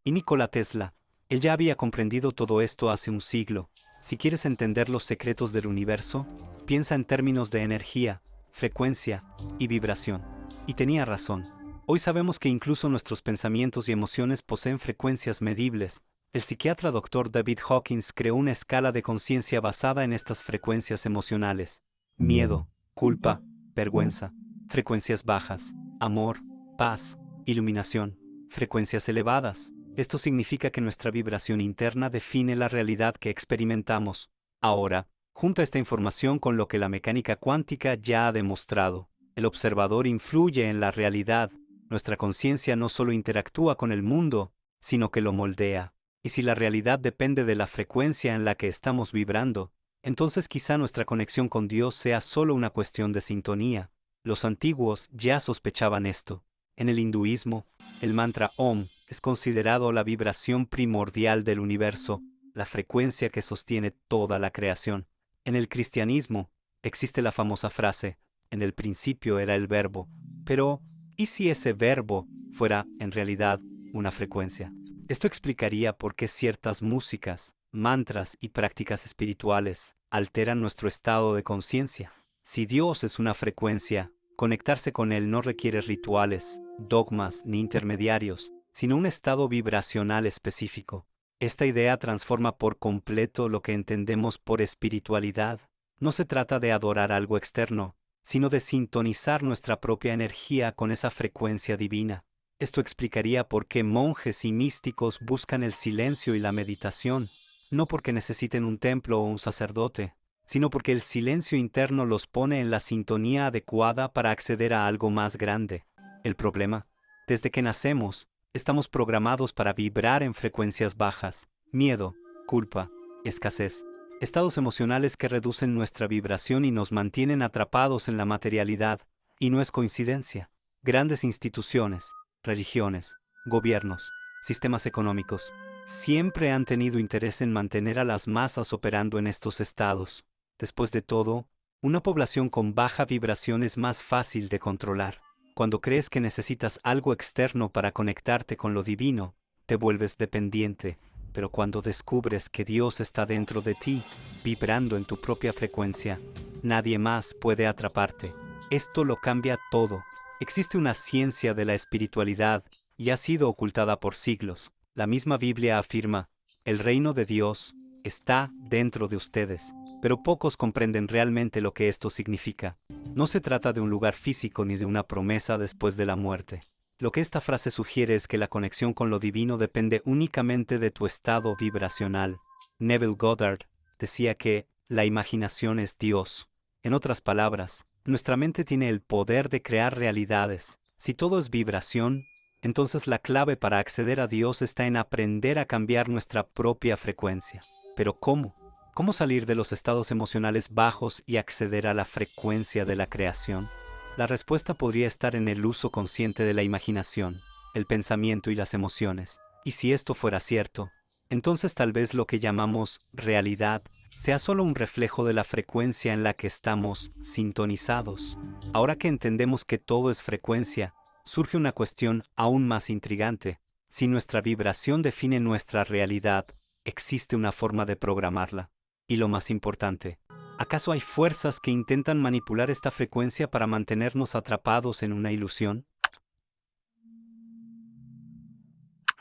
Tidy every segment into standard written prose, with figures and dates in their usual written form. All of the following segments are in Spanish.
Y Nikola Tesla, él ya había comprendido todo esto hace un siglo. Si quieres entender los secretos del universo, piensa en términos de energía, frecuencia y vibración. Y tenía razón. Hoy sabemos que incluso nuestros pensamientos y emociones poseen frecuencias medibles. El psiquiatra Dr. David Hawkins creó una escala de conciencia basada en estas frecuencias emocionales. Miedo, culpa, vergüenza, frecuencias bajas, amor, paz, iluminación, frecuencias elevadas. Esto significa que nuestra vibración interna define la realidad que experimentamos. Ahora, junta esta información con lo que la mecánica cuántica ya ha demostrado. El observador influye en la realidad. Nuestra conciencia no solo interactúa con el mundo, sino que lo moldea. Y si la realidad depende de la frecuencia en la que estamos vibrando, entonces quizá nuestra conexión con Dios sea solo una cuestión de sintonía. Los antiguos ya sospechaban esto. En el hinduismo, el mantra Om es considerado la vibración primordial del universo, la frecuencia que sostiene toda la creación. En el cristianismo, existe la famosa frase, en el principio era el verbo, pero ¿y si ese verbo fuera, en realidad, una frecuencia? Esto explicaría por qué ciertas músicas, mantras y prácticas espirituales alteran nuestro estado de conciencia. Si Dios es una frecuencia, conectarse con Él no requiere rituales, dogmas ni intermediarios, sino un estado vibracional específico. Esta idea transforma por completo lo que entendemos por espiritualidad. No se trata de adorar algo externo, sino de sintonizar nuestra propia energía con esa frecuencia divina. Esto explicaría por qué monjes y místicos buscan el silencio y la meditación, no porque necesiten un templo o un sacerdote, sino porque el silencio interno los pone en la sintonía adecuada para acceder a algo más grande. El problema, desde que nacemos, estamos programados para vibrar en frecuencias bajas, miedo, culpa, escasez, estados emocionales que reducen nuestra vibración y nos mantienen atrapados en la materialidad, y no es coincidencia. Grandes instituciones, religiones, gobiernos, sistemas económicos, siempre han tenido interés en mantener a las masas operando en estos estados. Después de todo, una población con baja vibración es más fácil de controlar. Cuando crees que necesitas algo externo para conectarte con lo divino, te vuelves dependiente. Pero cuando descubres que Dios está dentro de ti, vibrando en tu propia frecuencia, nadie más puede atraparte. Esto lo cambia todo. Existe una ciencia de la espiritualidad y ha sido ocultada por siglos. La misma Biblia afirma, el reino de Dios está dentro de ustedes, pero pocos comprenden realmente lo que esto significa. No se trata de un lugar físico ni de una promesa después de la muerte. Lo que esta frase sugiere es que la conexión con lo divino depende únicamente de tu estado vibracional. Neville Goddard decía que la imaginación es Dios. En otras palabras, nuestra mente tiene el poder de crear realidades. Si todo es vibración, entonces la clave para acceder a Dios está en aprender a cambiar nuestra propia frecuencia. Pero ¿cómo? ¿Cómo salir de los estados emocionales bajos y acceder a la frecuencia de la creación? La respuesta podría estar en el uso consciente de la imaginación, el pensamiento y las emociones. Y si esto fuera cierto, entonces tal vez lo que llamamos realidad sea solo un reflejo de la frecuencia en la que estamos sintonizados. Ahora que entendemos que todo es frecuencia, surge una cuestión aún más intrigante. Si nuestra vibración define nuestra realidad, ¿existe una forma de programarla? Y lo más importante, ¿acaso hay fuerzas que intentan manipular esta frecuencia para mantenernos atrapados en una ilusión?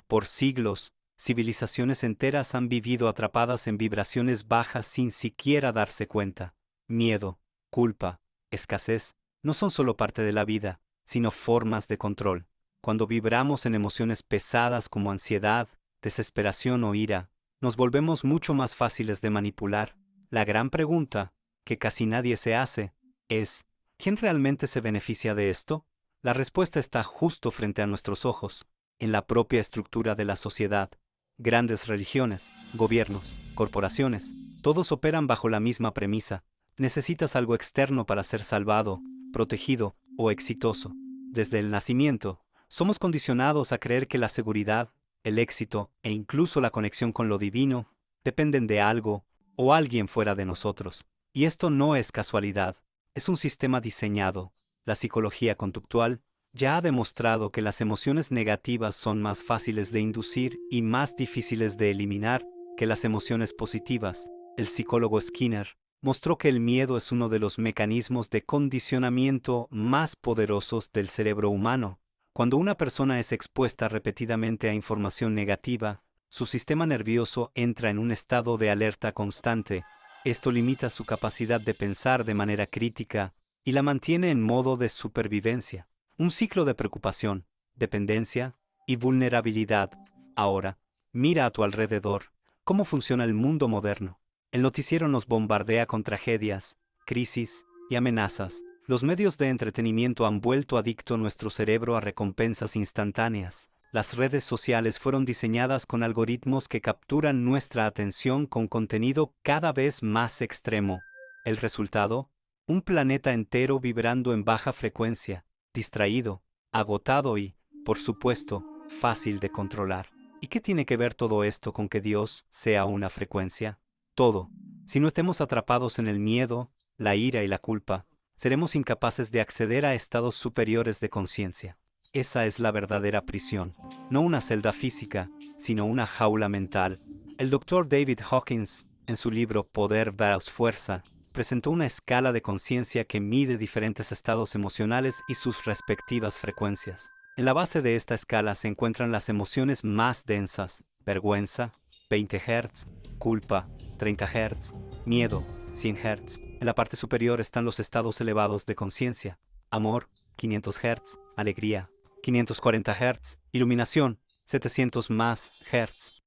Por siglos, civilizaciones enteras han vivido atrapadas en vibraciones bajas sin siquiera darse cuenta. Miedo, culpa, escasez, no son solo parte de la vida, sino formas de control. Cuando vibramos en emociones pesadas como ansiedad, desesperación o ira, nos volvemos mucho más fáciles de manipular. La gran pregunta, que casi nadie se hace, es, ¿quién realmente se beneficia de esto? La respuesta está justo frente a nuestros ojos, en la propia estructura de la sociedad. Grandes religiones, gobiernos, corporaciones, todos operan bajo la misma premisa. Necesitas algo externo para ser salvado, protegido o exitoso. Desde el nacimiento, somos condicionados a creer que la seguridad, el éxito e incluso la conexión con lo divino dependen de algo o alguien fuera de nosotros. Y esto no es casualidad, es un sistema diseñado. La psicología conductual ya ha demostrado que las emociones negativas son más fáciles de inducir y más difíciles de eliminar que las emociones positivas. El psicólogo Skinner mostró que el miedo es uno de los mecanismos de condicionamiento más poderosos del cerebro humano. Cuando una persona es expuesta repetidamente a información negativa, su sistema nervioso entra en un estado de alerta constante. Esto limita su capacidad de pensar de manera crítica y la mantiene en modo de supervivencia. Un ciclo de preocupación, dependencia y vulnerabilidad. Ahora, mira a tu alrededor. ¿Cómo funciona el mundo moderno? El noticiero nos bombardea con tragedias, crisis y amenazas. Los medios de entretenimiento han vuelto adicto nuestro cerebro a recompensas instantáneas. Las redes sociales fueron diseñadas con algoritmos que capturan nuestra atención con contenido cada vez más extremo. ¿El resultado? Un planeta entero vibrando en baja frecuencia, distraído, agotado y, por supuesto, fácil de controlar. ¿Y qué tiene que ver todo esto con que Dios sea una frecuencia? Todo. Si no estemos atrapados en el miedo, la ira y la culpa, seremos incapaces de acceder a estados superiores de conciencia. Esa es la verdadera prisión, no una celda física, sino una jaula mental. El Dr. David Hawkins, en su libro Poder vs. Fuerza, presentó una escala de conciencia que mide diferentes estados emocionales y sus respectivas frecuencias. En la base de esta escala se encuentran las emociones más densas: vergüenza, 20 Hz, culpa, 30 Hz, miedo, 100 Hz. En la parte superior están los estados elevados de conciencia: amor, 500 Hz, alegría, 540 Hz, iluminación, 700 más Hz.